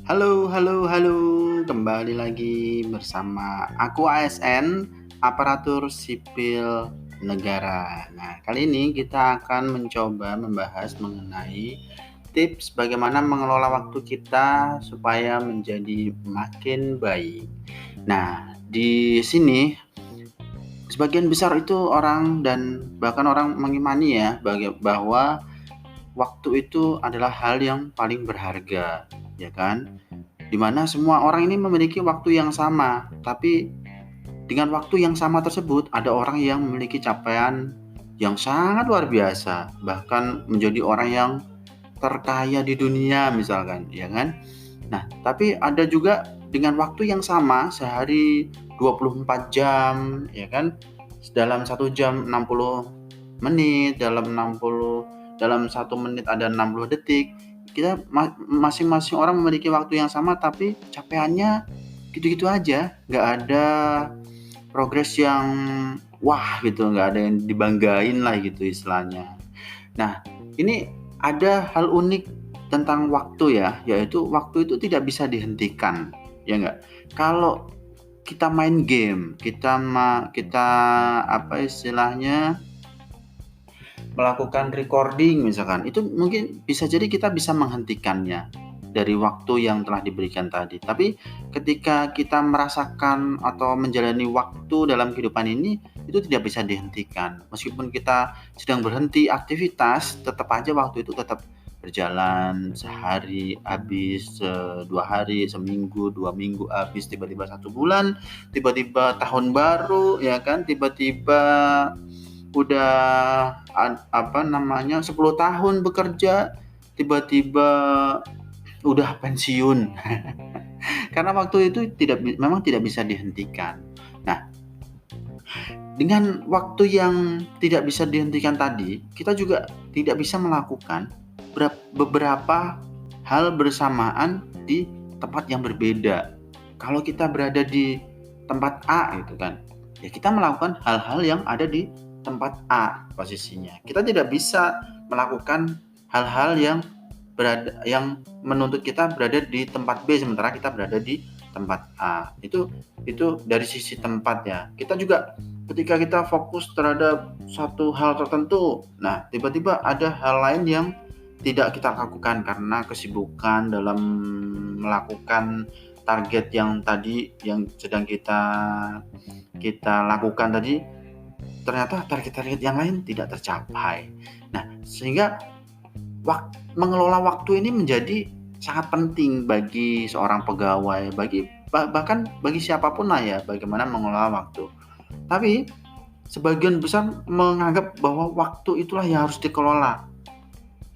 Halo, halo, halo. Kembali lagi bersama aku ASN, Aparatur Sipil Negara. Nah, kali ini kita akan mencoba membahas mengenai tips bagaimana mengelola waktu kita supaya menjadi makin baik. Nah, di sini sebagian besar itu orang dan bahkan orang mengimani ya bahwa waktu itu adalah hal yang paling berharga, ya kan? Dimana semua orang ini memiliki waktu yang sama, tapi dengan waktu yang sama tersebut ada orang yang memiliki capaian yang sangat luar biasa, bahkan menjadi orang yang terkaya di dunia misalkan, ya kan? Nah, tapi ada juga dengan waktu yang sama sehari 24 jam, ya kan? Dalam 1 jam 60 menit, dalam 1 menit ada 60 detik. Kita masing-masing orang memiliki waktu yang sama tapi capaiannya gitu-gitu aja, nggak ada progres yang wah gitu, nggak ada yang dibanggain lah gitu istilahnya. Nah, ini ada hal unik tentang waktu ya, yaitu waktu itu tidak bisa dihentikan, ya nggak? Kalau kita main game, kita apa istilahnya melakukan recording misalkan, itu mungkin bisa jadi kita bisa menghentikannya dari waktu yang telah diberikan tadi. Tapi ketika kita merasakan atau menjalani waktu dalam kehidupan ini, itu tidak bisa dihentikan. Meskipun kita sedang berhenti aktivitas, tetap aja waktu itu tetap berjalan. Sehari habis, 2 hari, seminggu, 2 minggu habis, tiba-tiba 1 bulan, tiba-tiba tahun baru, ya kan? Tiba-tiba udah 10 tahun bekerja, tiba-tiba udah pensiun. Karena waktu itu memang tidak bisa dihentikan. Nah, dengan waktu yang tidak bisa dihentikan tadi, kita juga tidak bisa melakukan beberapa hal bersamaan di tempat yang berbeda. Kalau kita berada di tempat A gitu kan, ya kita melakukan hal-hal yang ada di tempat A posisinya. Kita tidak bisa melakukan hal-hal yang menuntut kita berada di tempat B sementara kita berada di tempat A. Itu dari sisi tempat ya. Kita juga ketika kita fokus terhadap satu hal tertentu, nah tiba-tiba ada hal lain yang tidak kita lakukan karena kesibukan dalam melakukan target yang tadi yang sedang kita lakukan tadi, ternyata target-target yang lain tidak tercapai. Nah, sehingga mengelola waktu ini menjadi sangat penting bagi seorang pegawai, bahkan bagi siapapun lah ya, bagaimana mengelola waktu. Tapi sebagian besar menganggap bahwa waktu itulah yang harus dikelola.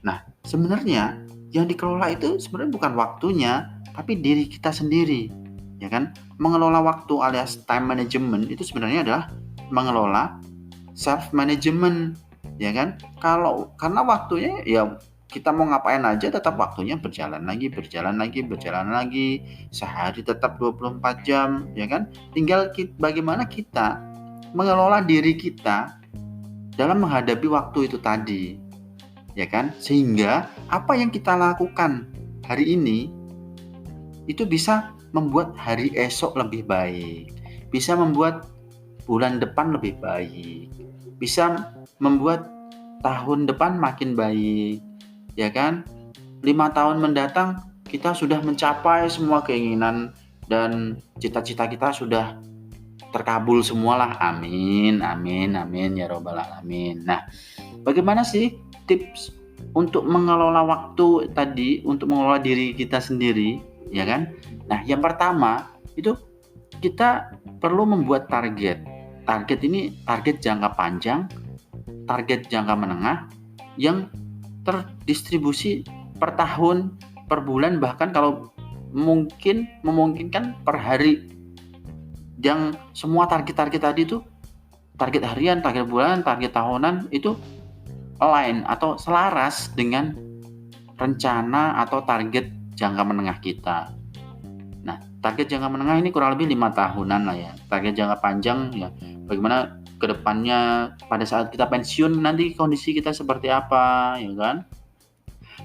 Nah, sebenarnya yang dikelola itu sebenarnya bukan waktunya, tapi diri kita sendiri, ya kan? Mengelola waktu alias time management itu sebenarnya adalah mengelola self management, ya kan? Karena waktunya ya kita mau ngapain aja tetap waktunya berjalan lagi, sehari tetap 24 jam, ya kan? Tinggal bagaimana kita mengelola diri kita dalam menghadapi waktu itu tadi, ya kan? Sehingga apa yang kita lakukan hari ini itu bisa membuat hari esok lebih baik, bisa membuat bulan depan lebih baik, bisa membuat tahun depan makin baik, ya kan? 5 tahun mendatang kita sudah mencapai semua keinginan dan cita-cita kita sudah terkabul semualah. Amin, amin, amin ya robbal alamin. Nah, bagaimana sih tips untuk mengelola waktu tadi, untuk mengelola diri kita sendiri, ya kan? Nah, yang pertama itu kita perlu membuat target. Target ini target jangka panjang, target jangka menengah yang terdistribusi per tahun, per bulan, bahkan kalau memungkinkan per hari. Yang semua target-target tadi itu, target harian, target bulan, target tahunan itu align atau selaras dengan rencana atau target jangka menengah kita. Nah, target jangka menengah ini kurang lebih 5 tahunan lah ya. Target jangka panjang ya, bagaimana kedepannya pada saat kita pensiun nanti kondisi kita seperti apa, ya kan?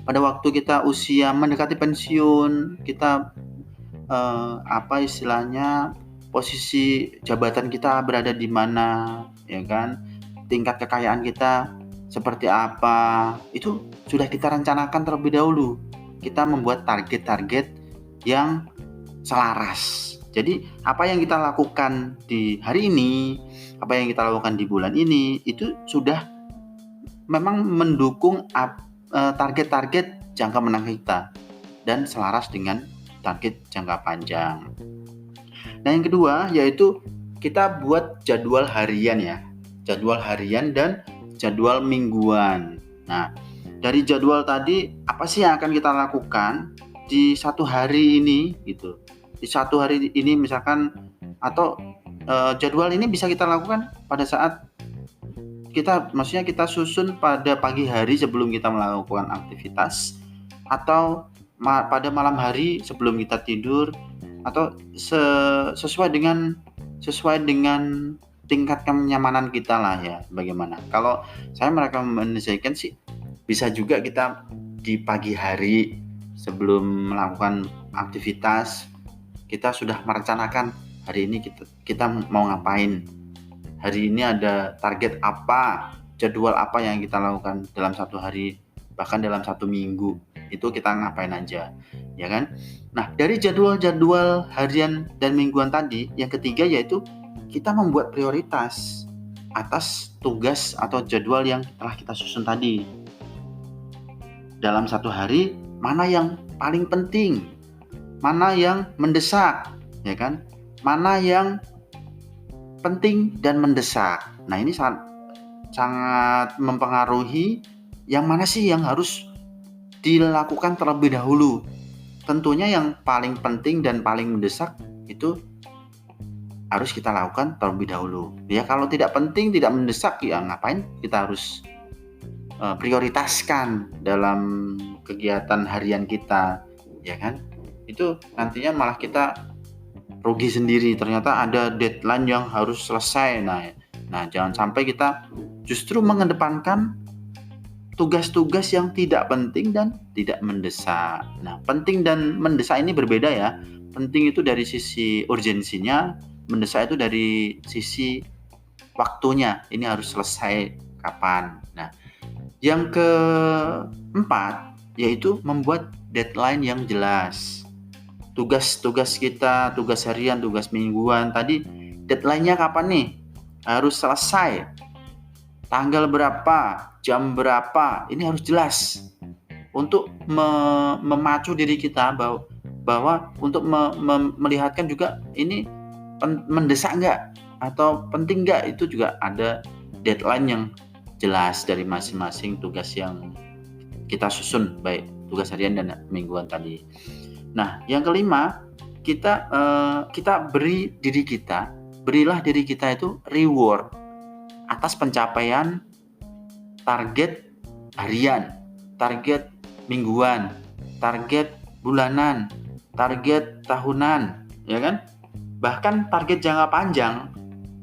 Pada waktu kita usia mendekati pensiun, kita apa istilahnya, posisi jabatan kita berada di mana, ya kan? Tingkat kekayaan kita seperti apa, itu sudah kita rencanakan terlebih dahulu. Kita membuat target-target yang selaras. Jadi apa yang kita lakukan di hari ini, apa yang kita lakukan di bulan ini, itu sudah memang mendukung target-target jangka menengah kita dan selaras dengan target jangka panjang. Nah, yang kedua yaitu kita buat jadwal harian ya. Jadwal harian dan jadwal mingguan. Nah, dari jadwal tadi apa sih yang akan kita lakukan di satu hari ini gitu. Di satu hari ini misalkan, atau jadwal ini bisa kita lakukan pada saat maksudnya kita susun pada pagi hari sebelum kita melakukan aktivitas, atau pada malam hari sebelum kita tidur, atau sesuai dengan tingkat kenyamanan kita lah ya. Bagaimana? Kalau saya merekomendasikan sih bisa juga kita di pagi hari sebelum melakukan aktivitas kita sudah merencanakan hari ini kita mau ngapain. Hari ini ada target apa, jadwal apa yang kita lakukan dalam satu hari, bahkan dalam satu minggu, itu kita ngapain aja, ya kan? Nah, dari jadwal-jadwal harian dan mingguan tadi, yang ketiga yaitu kita membuat prioritas atas tugas atau jadwal yang telah kita susun tadi. Dalam satu hari, mana yang paling penting, mana yang mendesak, ya kan? Mana yang penting dan mendesak. Nah, ini sangat mempengaruhi yang mana sih yang harus dilakukan terlebih dahulu. Tentunya yang paling penting dan paling mendesak itu harus kita lakukan terlebih dahulu. Ya, kalau tidak penting, tidak mendesak, ya ngapain kita harus prioritaskan dalam kegiatan harian kita, ya kan? Itu nantinya malah kita rugi sendiri, ternyata ada deadline yang harus selesai. Nah, jangan sampai kita justru mengedepankan tugas-tugas yang tidak penting dan tidak mendesak. Nah, penting dan mendesak ini berbeda ya. Penting itu dari sisi urgensinya, mendesak itu dari sisi waktunya. Ini harus selesai kapan. Nah, yang keempat yaitu membuat deadline yang jelas. Tugas-tugas kita, tugas harian, tugas mingguan tadi, deadline-nya kapan nih? Harus selesai. Tanggal berapa, jam berapa, ini harus jelas. Untuk memacu diri kita bahwa untuk melihatkan juga ini mendesak enggak atau penting enggak, itu juga ada deadline yang jelas dari masing-masing tugas yang kita susun, baik tugas harian dan mingguan tadi. Nah, yang kelima, berilah diri kita itu reward atas pencapaian target harian, target mingguan, target bulanan, target tahunan, ya kan? Bahkan target jangka panjang,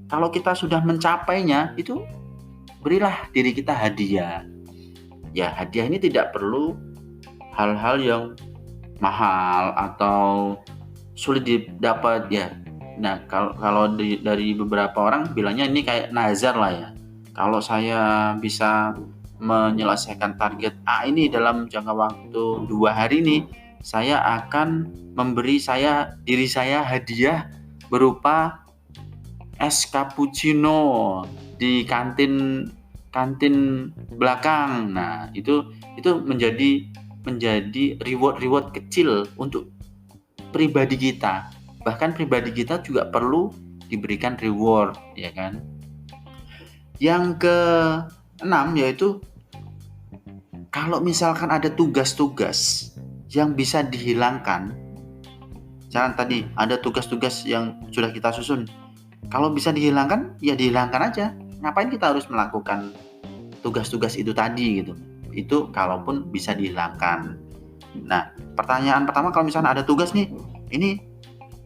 kalau kita sudah mencapainya, itu berilah diri kita hadiah. Ya, hadiah ini tidak perlu hal-hal yang mahal atau sulit didapat ya. Nah, kalau dari beberapa orang bilangnya ini kayak nazar lah ya. Kalau saya bisa menyelesaikan target A ini dalam jangka waktu 2 hari ini, saya akan memberi diri saya hadiah berupa es cappuccino di kantin belakang. Nah, itu menjadi reward kecil untuk pribadi kita. Bahkan pribadi kita juga perlu diberikan reward, ya kan? Yang keenam yaitu kalau misalkan ada tugas-tugas yang bisa dihilangkan, jangan tadi ada tugas-tugas yang sudah kita susun, kalau bisa dihilangkan ya dihilangkan aja. Ngapain kita harus melakukan tugas-tugas itu tadi gitu? Itu kalaupun bisa dihilangkan. Nah, pertanyaan pertama, kalau misalnya ada tugas nih, ini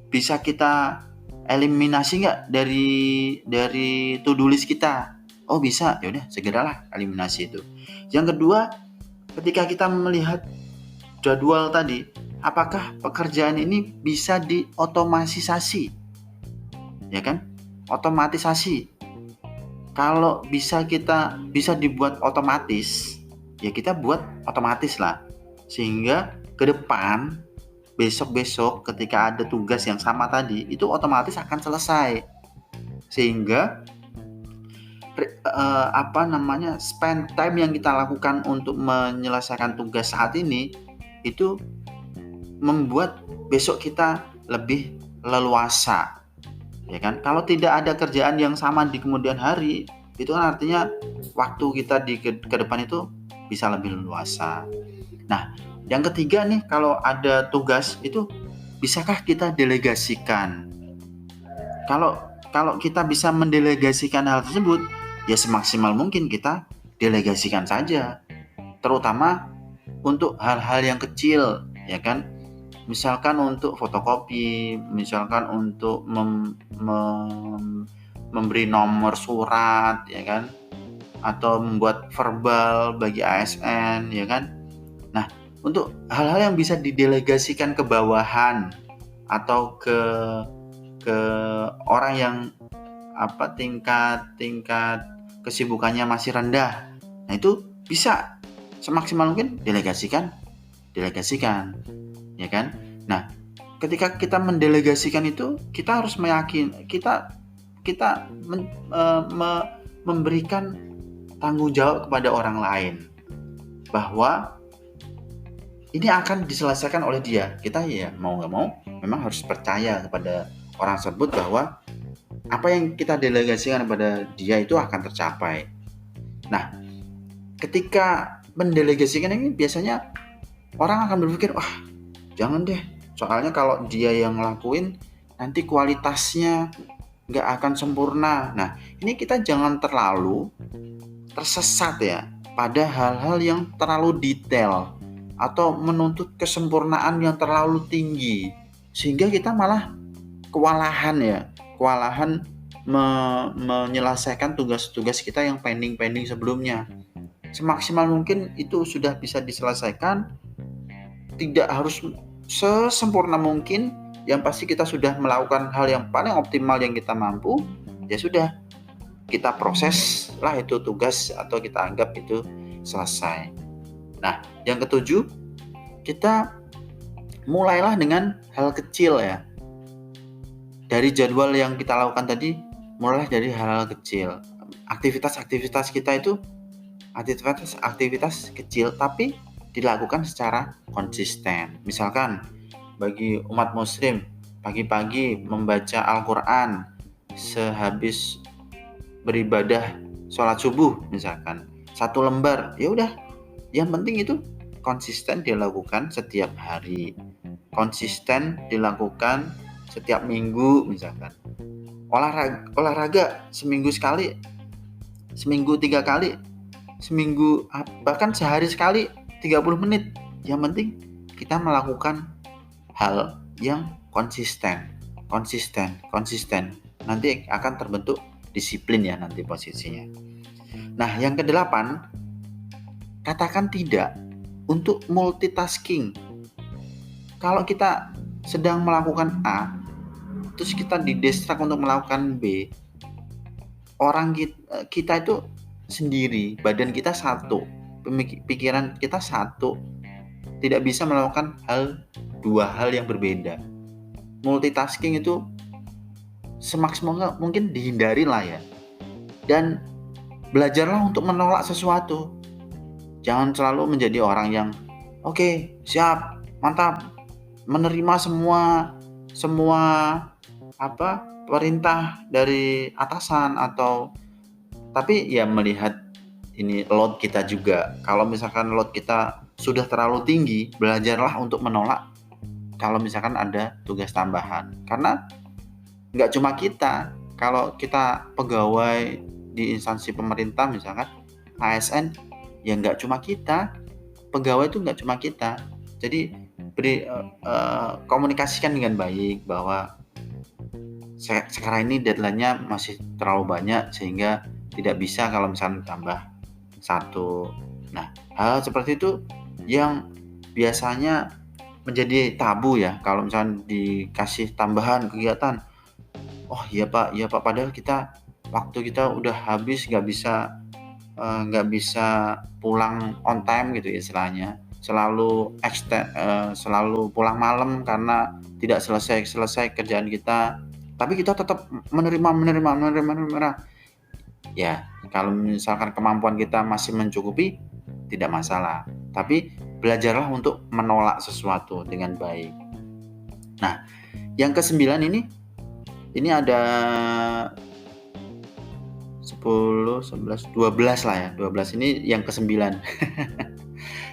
bisa kita eliminasi nggak dari to do list kita? Oh bisa, ya udah segeralah eliminasi itu. Yang kedua, ketika kita melihat jadwal tadi, apakah pekerjaan ini bisa diotomatisasi, ya kan? Otomatisasi. Kalau bisa dibuat otomatis, ya kita buat otomatis lah. Sehingga ke depan besok-besok ketika ada tugas yang sama tadi, itu otomatis akan selesai. Sehingga spend time yang kita lakukan untuk menyelesaikan tugas saat ini itu membuat besok kita lebih leluasa, ya kan? Kalau tidak ada kerjaan yang sama di kemudian hari, itu kan artinya waktu kita ke depan itu bisa lebih leluasa. Nah, yang ketiga nih, kalau ada tugas itu bisakah kita delegasikan? Kalau kita bisa mendelegasikan hal tersebut, ya semaksimal mungkin kita delegasikan saja. Terutama untuk hal-hal yang kecil, ya kan? Misalkan untuk fotokopi, misalkan untuk memberi nomor surat, ya kan? Atau membuat verbal bagi ASN, ya kan? Nah, untuk hal-hal yang bisa didelegasikan ke bawahan atau ke orang yang tingkat kesibukannya masih rendah, nah itu bisa semaksimal mungkin delegasikan, ya kan? Nah, ketika kita mendelegasikan itu, kita harus memberikan tanggung jawab kepada orang lain bahwa ini akan diselesaikan oleh dia. Kita ya mau nggak mau memang harus percaya kepada orang tersebut bahwa apa yang kita delegasikan kepada dia itu akan tercapai. Nah, ketika mendelegasikan ini biasanya orang akan berpikir, wah jangan deh, soalnya kalau dia yang ngelakuin nanti kualitasnya nggak akan sempurna. Nah, ini kita jangan terlalu tersesat ya pada hal-hal yang terlalu detail atau menuntut kesempurnaan yang terlalu tinggi, sehingga kita malah kewalahan menyelesaikan tugas-tugas kita yang pending sebelumnya. Semaksimal mungkin itu sudah bisa diselesaikan, tidak harus sesempurna mungkin, yang pasti kita sudah melakukan hal yang paling optimal yang kita mampu, ya sudah, kita proses lah itu tugas atau kita anggap itu selesai. Nah, yang ketujuh, kita mulailah dengan hal kecil ya. Dari jadwal yang kita lakukan tadi, mulailah dari hal-hal kecil. Aktivitas-aktivitas kita itu aktivitas kecil tapi dilakukan secara konsisten. Misalkan bagi umat muslim, pagi-pagi membaca Al-Quran sehabis beribadah sholat subuh misalkan 1 lembar, ya udah, yang penting itu konsisten dilakukan setiap hari, konsisten dilakukan setiap minggu misalkan. Olahraga seminggu sekali, seminggu 3 kali, seminggu bahkan sehari sekali 30 menit. Yang penting kita melakukan hal yang konsisten. Nanti akan terbentuk disiplin ya nanti posisinya. Nah, yang kedelapan, katakan tidak untuk multitasking. Kalau kita sedang melakukan A, terus kita didistract untuk melakukan B, orang kita itu sendiri, badan kita satu, pikiran kita satu, tidak bisa melakukan dua hal yang berbeda. Multitasking itu semaksimal mungkin dihindari lah ya. Dan belajarlah untuk menolak sesuatu. Jangan selalu menjadi orang yang oke, siap, mantap, menerima semua perintah dari atasan tapi ya melihat ini load kita juga. Kalau misalkan load kita sudah terlalu tinggi, belajarlah untuk menolak kalau misalkan ada tugas tambahan. Karena nggak cuma kita, kalau kita pegawai di instansi pemerintah misalkan ASN, ya nggak cuma kita, pegawai itu nggak cuma kita. Jadi komunikasikan dengan baik bahwa sekarang ini deadline-nya masih terlalu banyak sehingga tidak bisa kalau misalnya tambah satu. Nah, hal seperti itu yang biasanya menjadi tabu ya kalau misalnya dikasih tambahan kegiatan. Oh iya pak, padahal waktu kita udah habis, nggak bisa pulang on time gitu ya istilahnya, selalu pulang malam karena tidak selesai kerjaan kita, tapi kita tetap menerima. Ya kalau misalkan kemampuan kita masih mencukupi tidak masalah, tapi belajarlah untuk menolak sesuatu dengan baik. Nah, yang kesembilan ini ada 10, 11, 12 lah ya. 12 ini yang kesembilan.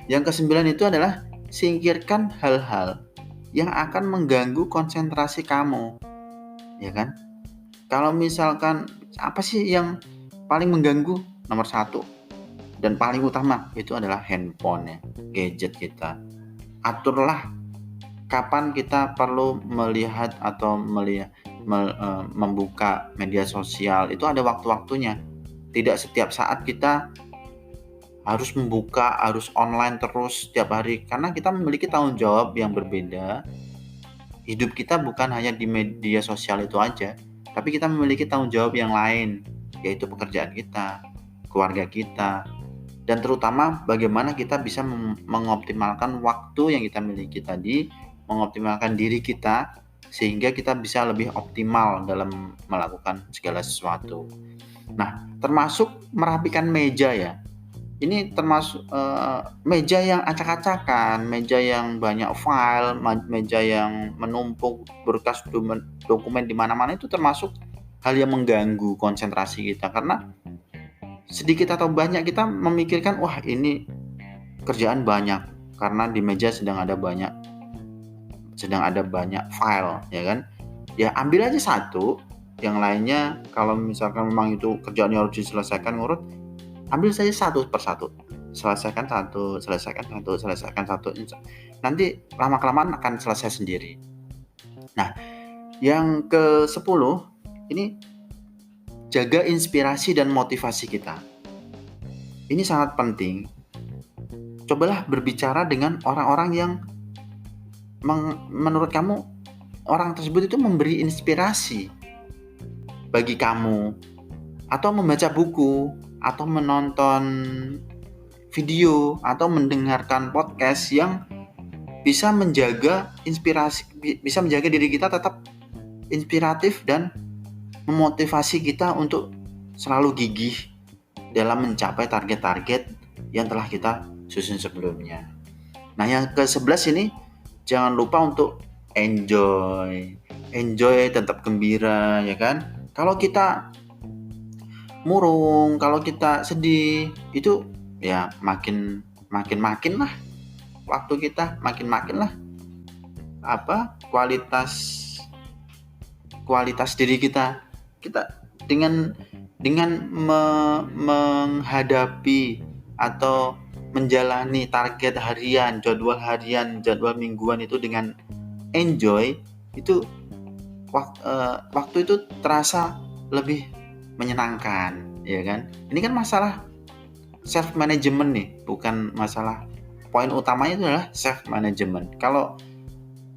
Yang kesembilan itu adalah singkirkan hal-hal yang akan mengganggu konsentrasi kamu. Ya kan? Kalau misalkan apa sih yang paling mengganggu? Nomor satu dan paling utama itu adalah handphone ya, gadget kita. Aturlah kapan kita perlu melihat atau membuka media sosial, itu ada waktu-waktunya. Tidak setiap saat kita harus membuka, harus online terus setiap hari, karena kita memiliki tanggung jawab yang berbeda. Hidup kita bukan hanya di media sosial itu aja, tapi kita memiliki tanggung jawab yang lain, yaitu pekerjaan kita, keluarga kita, dan terutama bagaimana kita bisa mengoptimalkan waktu yang kita miliki tadi, mengoptimalkan diri kita sehingga kita bisa lebih optimal dalam melakukan segala sesuatu. Nah, termasuk merapikan meja ya. Ini termasuk meja yang acak-acakan, meja yang banyak file, meja yang menumpuk berkas dokumen di mana-mana, itu termasuk hal yang mengganggu konsentrasi kita, karena sedikit atau banyak kita memikirkan, wah ini kerjaan banyak karena di meja sedang ada banyak file, ya kan? Ya ambil aja satu, yang lainnya kalau misalkan memang itu kerjaannya harus diselesaikan ngurut, ambil saja satu persatu, selesaikan satu, nanti lama-kelamaan akan selesai sendiri. Nah, yang ke-10 ini jaga inspirasi dan motivasi kita. Ini sangat penting. Cobalah berbicara dengan orang-orang yang menurut kamu orang tersebut itu memberi inspirasi bagi kamu, atau membaca buku, atau menonton video, atau mendengarkan podcast yang bisa menjaga inspirasi, bisa menjaga diri kita tetap inspiratif dan memotivasi kita untuk selalu gigih dalam mencapai target-target yang telah kita susun sebelumnya. Nah, yang ke-11 ini jangan lupa untuk enjoy, tetap gembira, ya kan? Kalau kita murung, kalau kita sedih, itu ya makin lah waktu kita, makin lah kualitas diri kita dengan menghadapi atau menjalani target harian, jadwal mingguan itu dengan enjoy, itu waktu itu terasa lebih menyenangkan, ya kan? Ini kan masalah self management nih, bukan masalah, poin utamanya itu adalah self management. Kalau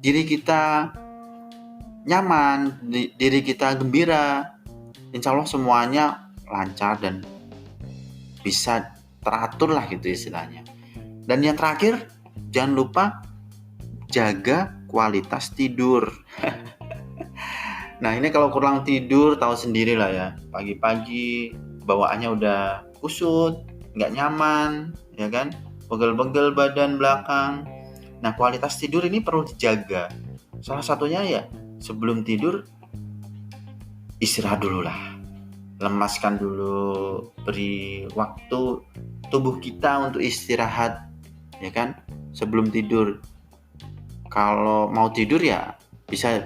diri kita nyaman, diri kita gembira, insya Allah semuanya lancar dan bisa teratur lah gitu istilahnya. Dan yang terakhir, jangan lupa jaga kualitas tidur. Nah, ini kalau kurang tidur tahu sendiri lah ya, pagi-pagi bawaannya udah kusut, nggak nyaman, ya kan, pegel-pegel badan belakang. Nah, kualitas tidur ini perlu dijaga. Salah satunya ya sebelum tidur istirahat dulu lah, lemaskan dulu, beri waktu tubuh kita untuk istirahat, ya kan, sebelum tidur. Kalau mau tidur ya bisa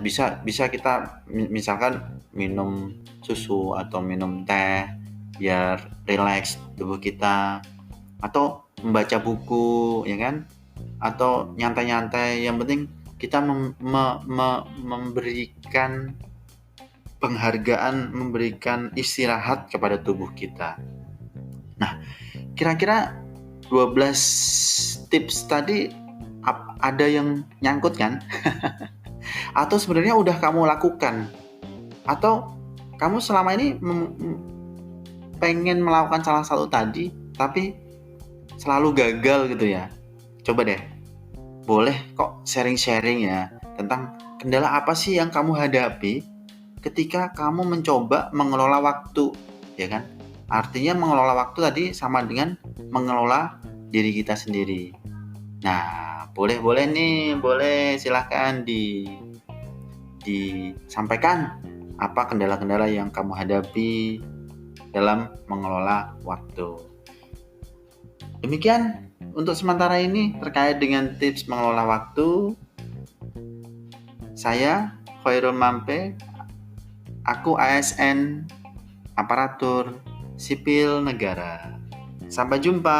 kita misalkan minum susu atau minum teh biar rileks tubuh kita, atau membaca buku, ya kan, atau nyantai-nyantai. Yang penting kita memberikan penghargaan, memberikan istirahat kepada tubuh kita. Nah, kira-kira 12 tips tadi ada yang nyangkut kan? Atau sebenarnya udah kamu lakukan? Atau kamu selama ini pengen melakukan salah satu tadi, tapi selalu gagal gitu ya? Coba deh, boleh kok sharing-sharing ya tentang kendala apa sih yang kamu hadapi ketika kamu mencoba mengelola waktu, ya kan? Artinya mengelola waktu tadi sama dengan mengelola diri kita sendiri. Nah, boleh nih, boleh silahkan disampaikan apa kendala-kendala yang kamu hadapi dalam mengelola waktu. Demikian untuk sementara ini terkait dengan tips mengelola waktu. Saya Khairul Mampe, aku ASN Aparatur Sipil Negara. Sampai jumpa.